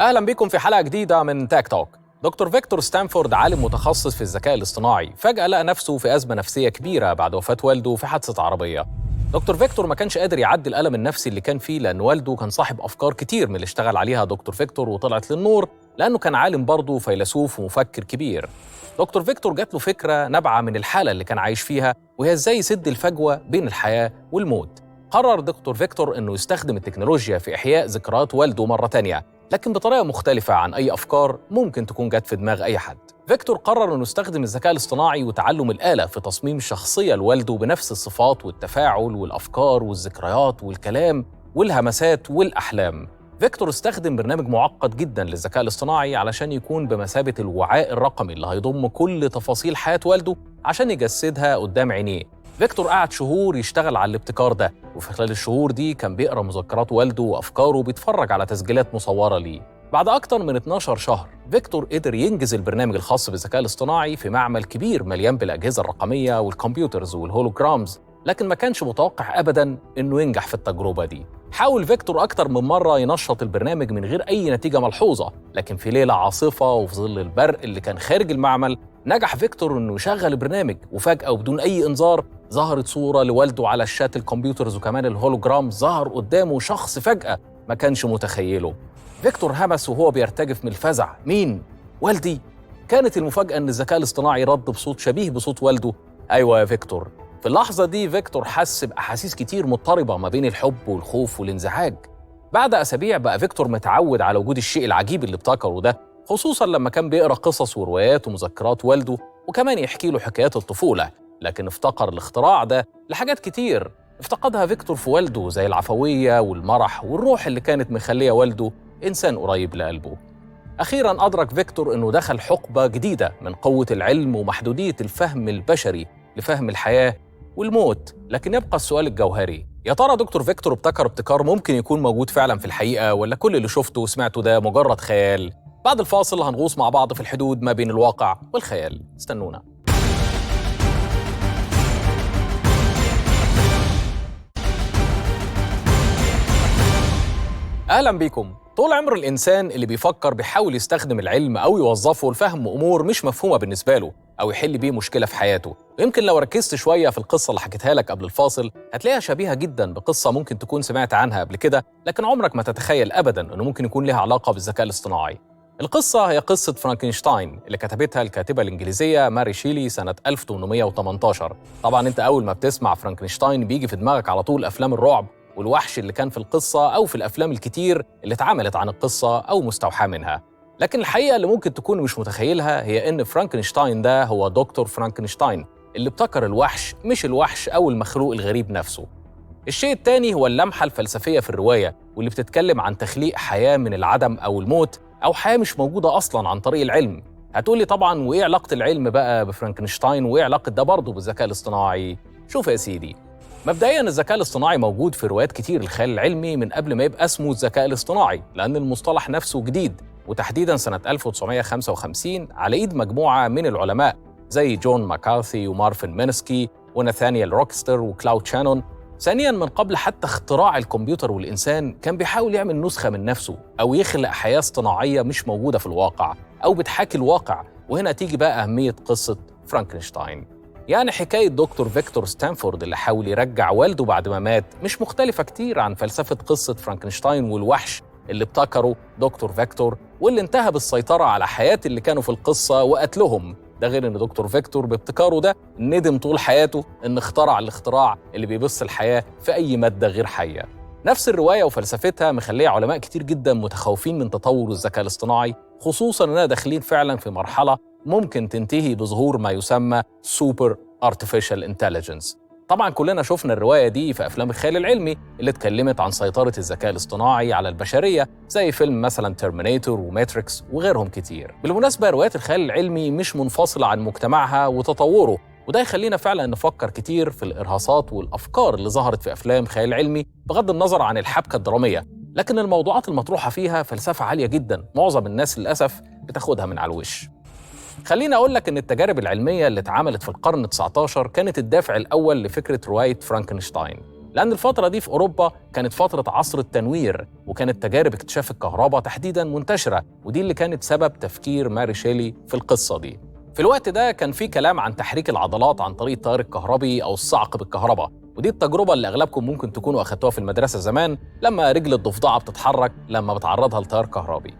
أهلا بكم في حلقة جديدة من تاك توك. دكتور فيكتور ستانفورد عالم متخصص في الذكاء الاصطناعي فجأة لقى نفسه في أزمة نفسية كبيرة بعد وفاة والده في حادثة عربية. دكتور فيكتور ما كانش قادر يعدي الألم النفسي اللي كان فيه لأن والده كان صاحب أفكار كتير من اللي اشتغل عليها دكتور فيكتور وطلعت للنور لأنه كان عالم برضه فيلسوف ومفكر كبير. دكتور فيكتور جات له فكرة نابعة من الحالة اللي كان عايش فيها وهي إزاي يسد الفجوة بين الحياة والموت. قرر دكتور فيكتور إنه يستخدم التكنولوجيا في إحياء ذكريات والده مرة تانية، لكن بطريقة مختلفة عن أي أفكار ممكن تكون جت في دماغ أي حد. فيكتور قرر إنه يستخدم الذكاء الاصطناعي وتعلم الآلة في تصميم شخصية لوالده بنفس الصفات والتفاعل والأفكار والذكريات والكلام والهمسات والأحلام. فيكتور استخدم برنامج معقد جدا للذكاء الاصطناعي علشان يكون بمثابة الوعاء الرقمي اللي هيضم كل تفاصيل حياة والده عشان يجسدها قدام عينيه. فيكتور قعد شهور يشتغل على الابتكار ده، وفي خلال الشهور دي كان بيقرأ مذكرات والده وأفكاره وبيتفرج على تسجيلات مصورة ليه. بعد أكتر من 12 شهر فيكتور قدر ينجز البرنامج الخاص بالذكاء الاصطناعي في معمل كبير مليان بالأجهزة الرقمية والكمبيوترز والهولوجرامز، لكن ما كانش متوقع أبداً إنه ينجح في التجربة دي. حاول فيكتور أكتر من مرة ينشط البرنامج من غير أي نتيجة ملحوظة، لكن في ليلة عاصفة وفي ظل البرق اللي كان خارج المعمل نجح فيكتور إنه يشغل البرنامج، وفجأة وبدون أي إنذار ظهرت صورة لوالده على الشات الكمبيوترز، وكمان الهولوجرام ظهر قدامه شخص فجأة ما كانش متخيله. فيكتور همس وهو بيرتجف من الفزع، مين؟ والدي؟ كانت المفاجأة إن الذكاء الاصطناعي رد بصوت شبيه بصوت والده، أيوة يا فيكتور. في اللحظة دي فيكتور حس بأحاسيس كتير مضطربة ما بين الحب والخوف والانزعاج. بعد أسابيع بقى فيكتور متعود على وجود الشيء العجيب اللي ابتكره ده، خصوصاً لما كان بيقرأ قصص وروايات ومذكرات والده وكمان يحكي له حكايات الطفولة. لكن افتقر الاختراع ده لحاجات كتير افتقدها فيكتور في والده، زي العفوية والمرح والروح اللي كانت مخلية والده إنسان قريب لقلبه. أخيراً أدرك فيكتور إنه دخل حقبة جديدة من قوة العلم ومحدودية الفهم البشري لفهم الحياة والموت. لكن يبقى السؤال الجوهري، يا ترى دكتور فيكتور ابتكر ابتكار ممكن يكون موجود فعلاً في الحقيقة، ولا كل اللي شفته وسمعته ده مجرد خيال؟ بعد الفاصل هنغوص مع بعض في الحدود ما بين الواقع والخيال، استنونا. أهلاً بيكم. طول عمر الإنسان اللي بيفكر بيحاول يستخدم العلم أو يوظفه لفهم أمور مش مفهومة بالنسبة له أو يحل بيه مشكلة في حياته. ويمكن لو ركزت شوية في القصة اللي حكيتها لك قبل الفاصل هتلاقيها شبيهة جدا بقصة ممكن تكون سمعت عنها قبل كده، لكن عمرك ما تتخيل أبداً أنه ممكن يكون لها علاقة بالذكاء الاصطناعي. القصة هي قصة فرانكنشتاين اللي كتبتها الكاتبة الإنجليزية ماري شيلي سنة 1818. طبعاً أنت أول ما بتسمع فرانكنشتاين بيجي في دماغك على طول أفلام الرعب والوحش اللي كان في القصة أو في الأفلام الكتير اللي اتعملت عن القصة أو مستوحاة منها. لكن الحقيقة اللي ممكن تكون مش متخيلها هي إن فرانكنشتاين ده هو دكتور فرانكنشتاين اللي ابتكر الوحش، مش الوحش أو المخلوق الغريب نفسه. الشيء التاني هو اللمحة الفلسفية في الرواية، واللي بتتكلم عن تخليق حياة من العدم أو الموت، أو حياة مش موجودة أصلاً عن طريق العلم. هتقولي طبعاً وإيه علاقة العلم بقى بفرانكنشتاين وإيه علاقة ده برضه بالذكاء الاصطناعي؟ شوف يا سيدي، مبدئياً الذكاء الاصطناعي موجود في روايات كتير الخيال العلمي من قبل ما يبقى اسمه الذكاء الاصطناعي، لأن المصطلح نفسه جديد، وتحديداً سنة 1955 على إيد مجموعة من العلماء زي جون ماكارثي ومارفن مينسكي وناثانيال روكستر وكلاود شانون. ثانياً، من قبل حتى اختراع الكمبيوتر والإنسان كان بيحاول يعمل نسخة من نفسه أو يخلق حياة اصطناعية مش موجودة في الواقع أو بتحاكي الواقع. وهنا تيجي بقى أهمية قصة فرانكنشتاين. يعني حكاية دكتور فيكتور ستانفورد اللي حاول يرجع والده بعد ما مات مش مختلفة كتير عن فلسفة قصة فرانكنشتاين والوحش اللي ابتكره دكتور فيكتور واللي انتهى بالسيطرة على حياة اللي كانوا في القصة وقتلهم. ده غير ان دكتور فيكتور بابتكاره ده ندم طول حياته ان اخترع الاختراع اللي بيبث الحياة في اي مادة غير حية. نفس الرواية وفلسفتها مخلية علماء كتير جدا متخوفين من تطور الذكاء الاصطناعي، خصوصا اننا داخلين فعلا في مرحلة ممكن تنتهي بظهور ما يسمى سوبر ارتفيشال انتليجنس. طبعا كلنا شفنا الرواية دي في أفلام الخيال العلمي اللي اتكلمت عن سيطرة الذكاء الاصطناعي على البشرية، زي فيلم مثلا ترمينيتور وماتريكس وغيرهم كتير. بالمناسبة روايات الخيال العلمي مش منفصلة عن مجتمعها وتطوره، وده يخلينا فعلا نفكر كتير في الإرهاصات والأفكار اللي ظهرت في أفلام خيال علمي بغض النظر عن الحبكة الدرامية، لكن الموضوعات المطروحة فيها فلسفة عالية جدا معظم الناس للأسف بتاخدها من على الوش. خليني أقول لك إن التجارب العلمية اللي اتعملت في القرن 19 كانت الدافع الأول لفكرة رواية فرانكنشتاين. لأن الفترة دي في أوروبا كانت فترة عصر التنوير، وكانت تجارب اكتشاف الكهرباء تحديداً منتشرة، ودي اللي كانت سبب تفكير ماري شيلي في القصة دي. في الوقت ده كان في كلام عن تحريك العضلات عن طريق التيار الكهربي أو الصعق بالكهرباء، ودي التجربة اللي أغلبكم ممكن تكونوا أخدتوها في المدرسة زمان لما رجل الضفدعة بتتحرك لما بتعرضها لتيار كهربي.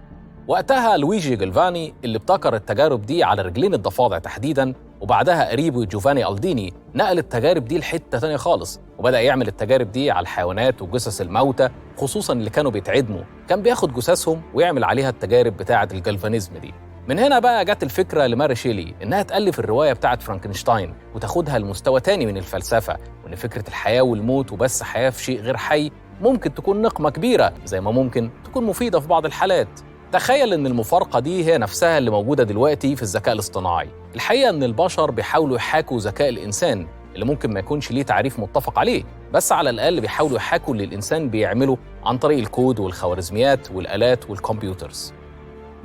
وقتها لويجي جلفاني اللي ابتكر التجارب دي على رجلين الضفادع تحديداً، وبعدها قريبه جوفاني ألديني نقل التجارب دي لحتة تانية خالص، وبدأ يعمل التجارب دي على الحيوانات وجثث الموتى، خصوصاً اللي كانوا بيتعدموا، كان بياخد جثثهم ويعمل عليها التجارب بتاعة الجلفانيزم دي. من هنا بقى جت الفكرة لماري شيلي إنها تألف الرواية بتاعة فرانكنشتاين وتاخدها لمستوى تاني من الفلسفة، وإن فكرة الحياة والموت وبس حياة في شيء غير حي ممكن تكون نقمة كبيرة زي ما ممكن تكون مفيدة في بعض الحالات. تخيل إن المفارقة دي هي نفسها اللي موجودة دلوقتي في الذكاء الاصطناعي. الحقيقة إن البشر بيحاولوا يحاكوا ذكاء الإنسان اللي ممكن ما يكونش ليه تعريف متفق عليه، بس على الأقل بيحاولوا يحاكوا اللي الإنسان بيعمله عن طريق الكود والخوارزميات والآلات والكمبيوترز.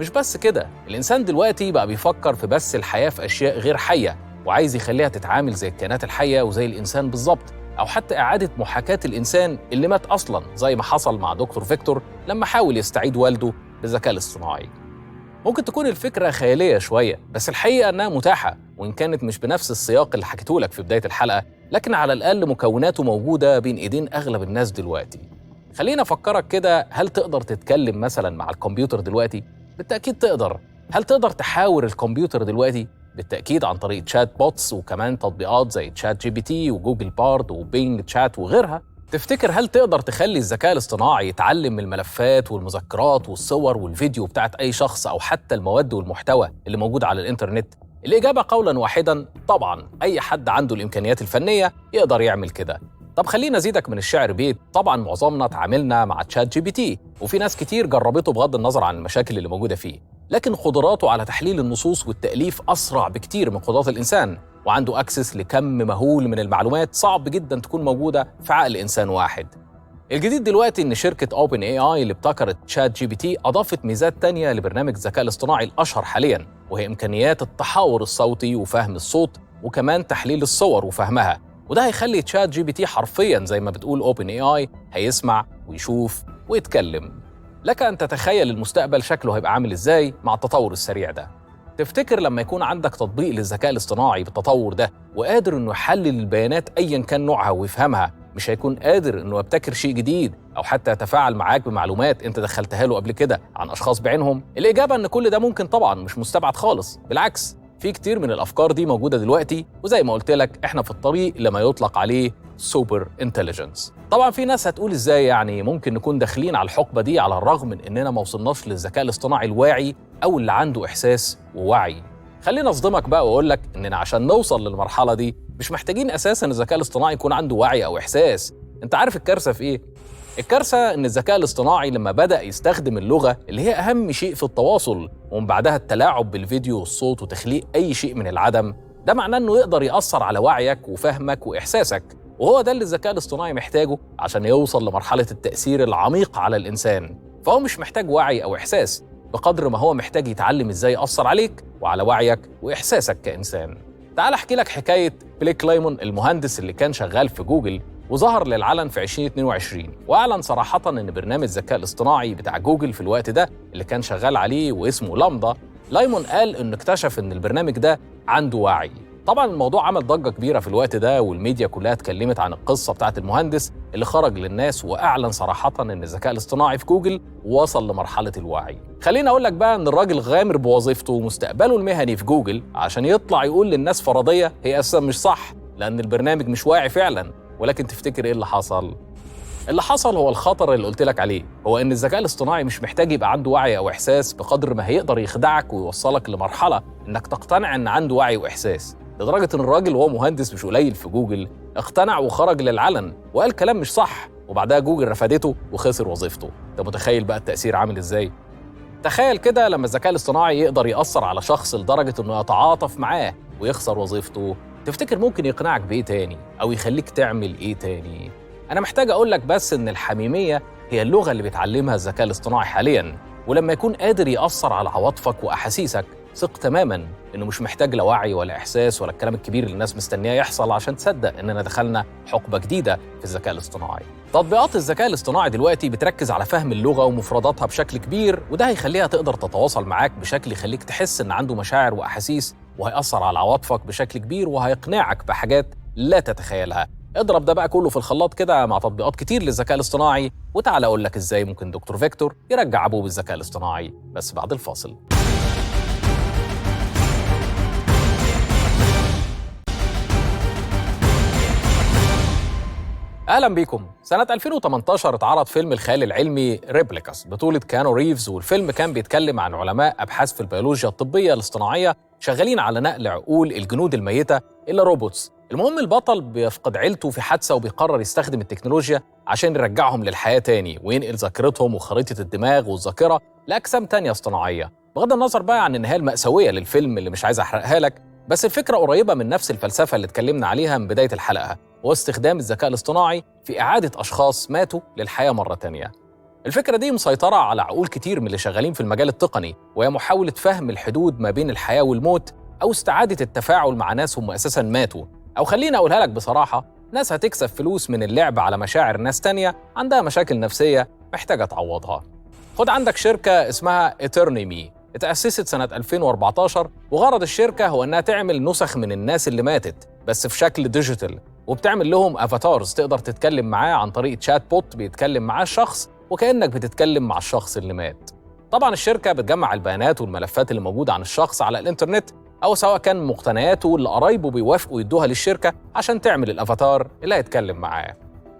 مش بس كده، الإنسان دلوقتي بقى بيفكر في بس الحياة في أشياء غير حية، وعايز يخليها تتعامل زي الكائنات الحية وزي الإنسان بالظبط، أو حتى إعادة محاكاة الإنسان اللي مات أصلاً زي ما حصل مع دكتور فيكتور لما حاول يستعيد والده بالذكاء الاصطناعي. ممكن تكون الفكرة خيالية شوية، بس الحقيقة أنها متاحة، وإن كانت مش بنفس السياق اللي حكيته لك في بداية الحلقة، لكن على الأقل مكوناته موجودة بين إيدين أغلب الناس دلوقتي. خلينا أفكرك كده، هل تقدر تتكلم مثلاً مع الكمبيوتر دلوقتي؟ بالتأكيد تقدر. هل تقدر تحاور الكمبيوتر دلوقتي؟ بالتأكيد عن طريق تشات بوتس وكمان تطبيقات زي تشات جي بي تي وجوجل بارد وبينج تشات وغيرها. تفتكر هل تقدر تخلي الذكاء الاصطناعي يتعلم من الملفات والمذكرات والصور والفيديو بتاعت أي شخص أو حتى المواد والمحتوى اللي موجود على الإنترنت؟ الإجابة قولاً واحداً طبعاً، أي حد عنده الإمكانيات الفنية يقدر يعمل كده. طب خلينا أزيدك من الشعر بيت، طبعاً معظمنا تعاملنا مع تشات جي بي تي، وفي ناس كتير جربته بغض النظر عن المشاكل اللي موجودة فيه، لكن قدراته على تحليل النصوص والتأليف أسرع بكتير من قدرات الإنسان، وعنده أكسس لكم مهول من المعلومات صعب جداً تكون موجودة في عقل إنسان واحد. الجديد دلوقتي إن شركة أوبن اي اي اللي ابتكرت تشات جي بي تي أضافت ميزات تانية لبرنامج الذكاء الاصطناعي الأشهر حالياً، وهي إمكانيات التحاور الصوتي وفهم الصوت، وكمان تحليل الصور وفهمها. وده هيخلي تشات جي بي تي حرفياً زي ما بتقول أوبن اي اي هيسمع ويشوف ويتكلم. لك أن تتخيل المستقبل شكله هيبقى عامل إزاي مع التطور السريع ده. تفتكر لما يكون عندك تطبيق للذكاء الاصطناعي بالتطور ده وقادر إنه يحلل البيانات أياً كان نوعها ويفهمها، مش هيكون قادر إنه يبتكر شيء جديد أو حتى يتفاعل معاك بمعلومات أنت دخلتها له قبل كده عن أشخاص بعينهم؟ الإجابة إن كل ده ممكن طبعاً، مش مستبعد خالص، بالعكس في كتير من الأفكار دي موجودة دلوقتي، وزي ما قلت لك إحنا في الطريق لما يطلق عليه سوبر انتليجنس. طبعاً في ناس هتقول إزاي يعني ممكن نكون داخلين على الحقبة دي على الرغم من إننا ما وصلناش للذكاء الاصطناعي الواعي أو اللي عنده إحساس ووعي؟ خلينا أصدمك بقى وأقول لك إننا عشان نوصل للمرحلة دي مش محتاجين أساساً الذكاء الاصطناعي يكون عنده وعي أو إحساس. أنت عارف الكارثة في إيه؟ الكارثة إن الذكاء الاصطناعي لما بدأ يستخدم اللغة اللي هي أهم شيء في التواصل، ومن بعدها التلاعب بالفيديو والصوت وتخليق أي شيء من العدم، ده معناه إنه يقدر يأثر على وعيك وفهمك وإحساسك، وهو ده اللي الذكاء الاصطناعي محتاجه عشان يوصل لمرحلة التأثير العميق على الإنسان. فهو مش محتاج وعي أو إحساس بقدر ما هو محتاج يتعلم إزاي يأثر عليك وعلى وعيك وإحساسك كإنسان. تعال أحكي لك حكاية بليك لايمون، المهندس اللي كان شغال في جوجل وظهر للعلن في 2022، وأعلن صراحة إن برنامج الذكاء الاصطناعي بتاع جوجل في الوقت ده اللي كان شغال عليه واسمه لامدا، لايمون قال إنه اكتشف إن البرنامج ده عنده وعي. طبعا الموضوع عمل ضجة كبيرة في الوقت ده، والميديا كلها اتكلمت عن القصة بتاعت المهندس اللي خرج للناس وأعلن صراحة إن الذكاء الاصطناعي في جوجل وصل لمرحلة الوعي. خليني أقول لك بقى إن الراجل غامر بوظيفته ومستقبله المهني في جوجل عشان يطلع يقول للناس فرضية هي أساسا مش صح، لأن البرنامج مش واعي فعلا. ولكن تفتكر إيه اللي حصل؟ اللي حصل هو الخطر اللي قلت لك عليه، هو إن الذكاء الاصطناعي مش محتاج يبقى عنده وعي أو إحساس بقدر ما هيقدر يخدعك ويوصلك لمرحلة إنك تقتنع إن عنده وعي وإحساس، لدرجة إن الراجل وهو مهندس مش قليل في جوجل اقتنع وخرج للعلن وقال كلام مش صح، وبعدها جوجل رفضته وخسر وظيفته. أنت متخيل بقى التأثير عامل إزاي؟ تخيل كده لما الذكاء الاصطناعي يقدر يأثر على شخص لدرجة إنه يتعاطف معاه ويخسر وظيفته، تفتكر ممكن يقنعك بإيه تاني أو يخليك تعمل إيه تاني؟ أنا محتاج أقول لك بس إن الحميمية هي اللغة اللي بيتعلمها الذكاء الاصطناعي حالياً، ولما يكون قادر يأثر على عواطفك وأحاسيسك ثق تماماً إنه مش محتاج لا وعي ولا إحساس ولا الكلام الكبير اللي الناس مستنياه يحصل عشان تصدق إننا دخلنا حقبة جديدة في الذكاء الاصطناعي. تطبيقات الذكاء الاصطناعي دلوقتي بتركز على فهم اللغة ومفرداتها بشكل كبير، وده هيخليها تقدر تتواصل معاك بشكل يخليك تحس إن عنده مشاعر وأحاسيس، وهيأثر على عواطفك بشكل كبير وهيقنعك بحاجات لا تتخيلها. اضرب ده بقى كله في الخلاط كده مع تطبيقات كتير للذكاء الاصطناعي، وتعالى أقول لك إزاي ممكن دكتور فيكتور يرجع أبوه بالذكاء الاصطناعي، بس بعد الفاصل. أهلا بيكم. سنة 2018 اتعرض فيلم الخيال العلمي ريبليكاس بطولة كيانو ريفز، والفيلم كان بيتكلم عن علماء أبحاث في البيولوجيا الطبية الاصطناعية شغالين على نقل عقول الجنود الميتة إلى روبوتس. المهم البطل بيفقد عيلته في حادثة وبيقرر يستخدم التكنولوجيا عشان يرجعهم للحياة تاني وينقل ذاكرتهم وخريطة الدماغ والذاكرة لأجسام تانية اصطناعية. بغض النظر بقى عن النهاية المأساوية للفيلم اللي مش عايز أحرقها لك، بس الفكرة قريبة من نفس الفلسفة اللي اتكلمنا عليها من بداية الحلقة، هو استخدام الذكاء الاصطناعي في إعادة أشخاص ماتوا للحياة مرة تانية. الفكرة دي مسيطرة على عقول كتير من اللي شغالين في المجال التقني، وهي محاولة فهم الحدود ما بين الحياة والموت، أو استعادة التفاعل مع ناس هم أساساً ماتوا. أو خليني أقولها لك بصراحة، ناس هتكسب فلوس من اللعب على مشاعر ناس تانية عندها مشاكل نفسية محتاجة تعوضها. خد عندك شركة اسمها إترنيمي، اتأسست سنة 2014، وغرض الشركة هو إنها تعمل نسخ من الناس اللي ماتت بس في شكل ديجيتال، وبتعمل لهم افاتارز تقدر تتكلم معاه عن طريق شات بوت بيتكلم معاه الشخص وكأنك بتتكلم مع الشخص اللي مات. طبعا الشركة بتجمع البيانات والملفات اللي موجودة عن الشخص على الانترنت، أو سواء كان مقتنياته اللي قرايبه بيوافقوا يدوها للشركة عشان تعمل الافاتار اللي هيتكلم معاه.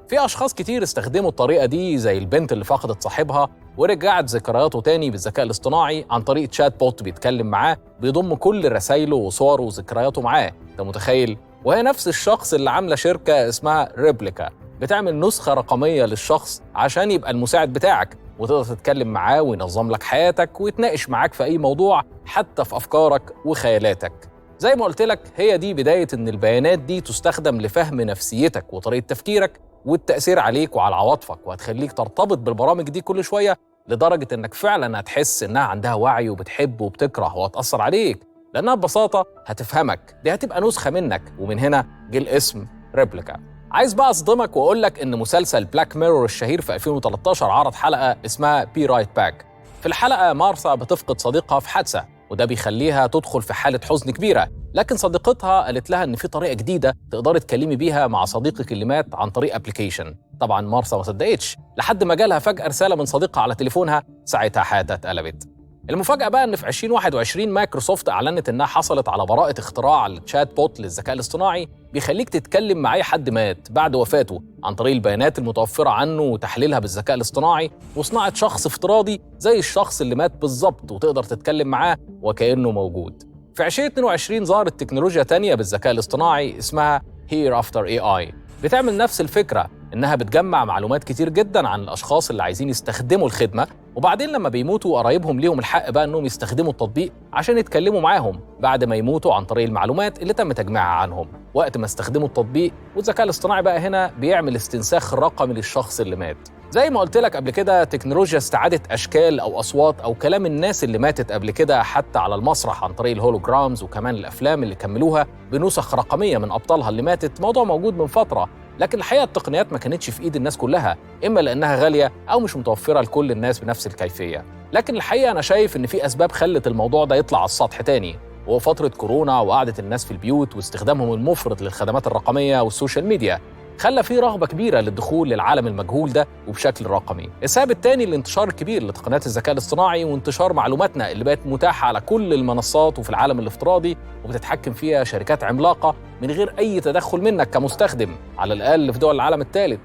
في أشخاص كتير استخدموا الطريقة دي، زي البنت اللي فقدت صاحبها ورجعت ذكرياته تاني بالذكاء الاصطناعي عن طريق شات بوت بيتكلم معاه بيضم كل رسايله وصوره وذكرياته معاه. انت متخيل؟ وهي نفس الشخص اللي عامله شركه اسمها ريبليكا بتعمل نسخه رقميه للشخص عشان يبقى المساعد بتاعك، وتقدر تتكلم معاه وينظم لك حياتك ويتناقش معاك في اي موضوع، حتى في افكارك وخيالاتك. زي ما قلت لك، هي دي بدايه ان البيانات دي تستخدم لفهم نفسيتك وطريقه تفكيرك والتاثير عليك وعلى عواطفك، وهتخليك ترتبط بالبرامج دي كل شويه لدرجه انك فعلا هتحس انها عندها وعي وبتحب وبتكره وهتاثر عليك، لأنها ببساطة هتفهمك، دي هتبقى نسخة منك، ومن هنا جه الاسم ريبليكا. عايز بقى أصدمك وأقول لك إن مسلسل بلاك ميرور الشهير في 2013 عرض حلقة اسمها بي رايت باك. في الحلقة مارثا بتفقد صديقها في حادثة، وده بيخليها تدخل في حالة حزن كبيرة، لكن صديقتها قالت لها إن في طريقة جديدة تقدري تكلمي بيها مع صديقك اللي مات عن طريق أبليكيشن. طبعا مارثا ما صدقتش لحد ما جالها فجأة رسالة من صديقها على تليفونها، ساعتها حياتها اتقلبت. المفاجأة بقى إن في 2021 مايكروسوفت أعلنت إنها حصلت على براءة اختراع الشات بوت للذكاء الاصطناعي بيخليك تتكلم مع أي حد مات بعد وفاته عن طريق البيانات المتوفرة عنه وتحليلها بالذكاء الاصطناعي وصناعة شخص افتراضي زي الشخص اللي مات بالظبط، وتقدر تتكلم معاه وكأنه موجود. في 2022 ظهرت تكنولوجيا تانية بالذكاء الاصطناعي اسمها Hereafter AI، بتعمل نفس الفكرة، إنها بتجمع معلومات كتير جداً عن الأشخاص اللي عايزين يستخدموا الخدمة، وبعدين لما بيموتوا قرايبهم ليهم الحق بقى إنهم يستخدموا التطبيق عشان يتكلموا معاهم بعد ما يموتوا عن طريق المعلومات اللي تم تجميعها عنهم وقت ما استخدموا التطبيق. والذكاء الاصطناعي بقى هنا بيعمل استنساخ رقمي للشخص اللي مات. زي ما قلت لك قبل كده، تكنولوجيا استعادت أشكال أو أصوات أو كلام الناس اللي ماتت قبل كده حتى على المسرح عن طريق الهولوجرامز، وكمان الأفلام اللي كملوها بنسخ رقمية من أبطالها اللي ماتت، موضوع موجود من فترة، لكن الحقيقة التقنيات ما كانتش في إيد الناس كلها، إما لأنها غالية أو مش متوفرة لكل الناس بنفس الكيفية. لكن الحقيقة أنا شايف إن في أسباب خلت الموضوع ده يطلع على السطح تاني، وهو فترة كورونا وقعدة الناس في البيوت واستخدامهم المفرط للخدمات الرقمية والسوشيال ميديا خلى فيه رغبة كبيرة للدخول للعالم المجهول ده وبشكل رقمي. السبب الثاني الانتشار الكبير لتقنيات الذكاء الاصطناعي وانتشار معلوماتنا اللي بقت متاحة على كل المنصات وفي العالم الافتراضي، وبتتحكم فيها شركات عملاقة من غير أي تدخل منك كمستخدم، على الأقل في دول العالم الثالث.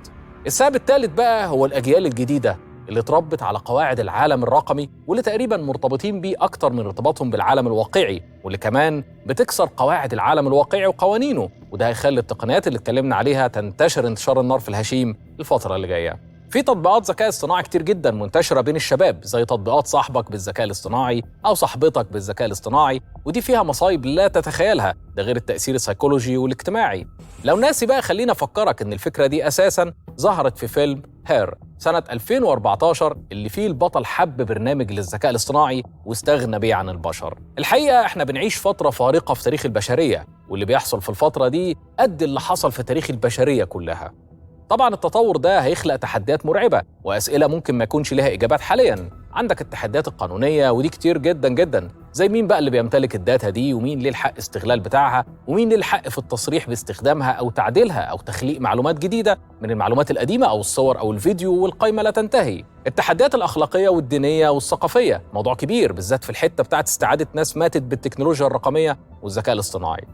السبب الثالث بقى هو الأجيال الجديدة اللي اتربت على قواعد العالم الرقمي، واللي تقريباً مرتبطين بيه أكتر من ارتباطهم بالعالم الواقعي، واللي كمان بتكسر قواعد العالم الواقعي وقوانينه، وده هيخلي التقنيات اللي اتكلمنا عليها تنتشر انتشار النار في الهشيم الفترة اللي جاية. في تطبيقات ذكاء اصطناعي كتير جدا منتشرة بين الشباب، زي تطبيقات صاحبك بالذكاء الاصطناعي أو صاحبتك بالذكاء الاصطناعي، ودي فيها مصايب لا تتخيلها، ده غير التأثير السيكولوجي والاجتماعي. لو ناسي بقى، خلينا أفكرك إن الفكرة دي أساساً ظهرت في فيلم هير سنة 2014 اللي فيه البطل حب برنامج للذكاء الاصطناعي واستغنى بيه عن البشر. الحقيقة احنا بنعيش فترة فارقة في تاريخ البشرية، واللي بيحصل في الفترة دي قد اللي حصل في تاريخ البشرية كلها. طبعا التطور ده هيخلق تحديات مرعبة وأسئلة ممكن ما يكونش لها إجابات حالياً. عندك التحديات القانونية ودي كتير جدا جدا، زي مين بقى اللي بيمتلك الداتا دي، ومين ليه الحق استغلال بتاعها، ومين ليه الحق في التصريح باستخدامها أو تعديلها أو تخليق معلومات جديدة من المعلومات القديمة أو الصور أو الفيديو، والقائمة لا تنتهي. التحديات الأخلاقية والدينية والثقافية موضوع كبير، بالذات في الحتة بتاعت استعادة ناس ماتت بالتكنولوجيا الرقمية والذكاء الاصطناعي.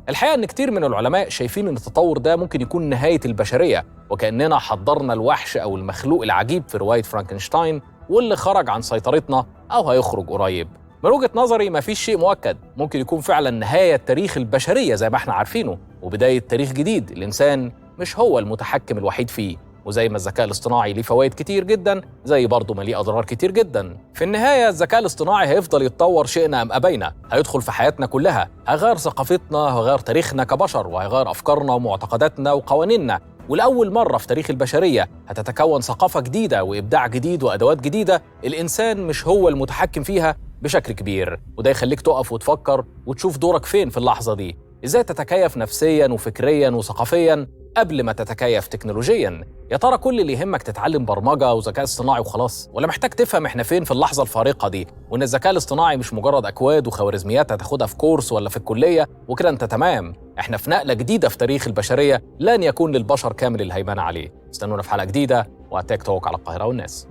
الحقيقة إن كتير من العلماء شايفين إن التطور ده ممكن يكون نهاية البشرية، وكأننا حضرنا الوحش أو المخلوق العجيب في رواية فرانكنشتاين واللي خرج عن سيطرتنا أو هيخرج قريب. من وجهة نظري مفيش شيء مؤكد، ممكن يكون فعلا نهاية تاريخ البشرية زي ما احنا عارفينه، وبداية تاريخ جديد الإنسان مش هو المتحكم الوحيد فيه. وزي ما الذكاء الاصطناعي ليه فوائد كتير جدا، زي برضه ما ليه أضرار كتير جدا. في النهاية الذكاء الاصطناعي هيفضل يتطور شئنا أم أبينا، هيدخل في حياتنا كلها، هيغير ثقافتنا، هيغير تاريخنا كبشر، وهيغير أفكارنا ومعتقداتنا وقوانيننا. ولأول مرة في تاريخ البشرية هتتكون ثقافة جديدة وإبداع جديد وأدوات جديدة الإنسان مش هو المتحكم فيها بشكل كبير. وده يخليك تقف وتفكر وتشوف دورك فين في اللحظة دي، إزاي تتكيف نفسياً وفكرياً وثقافياً قبل ما تتكيف تكنولوجياً. يا ترى كل اللي يهمك تتعلم برمجة وذكاء اصطناعي وخلاص، ولا محتاج تفهم احنا فين في اللحظة الفارقة دي، وإن الذكاء الاصطناعي مش مجرد أكواد وخوارزميات هتاخدها في كورس ولا في الكلية وكده أنت تمام؟ احنا في نقلة جديدة في تاريخ البشرية لن يكون للبشر كامل الهيمنة عليه. استنونا في حلقة جديدة وتيك توك على القاهرة والناس.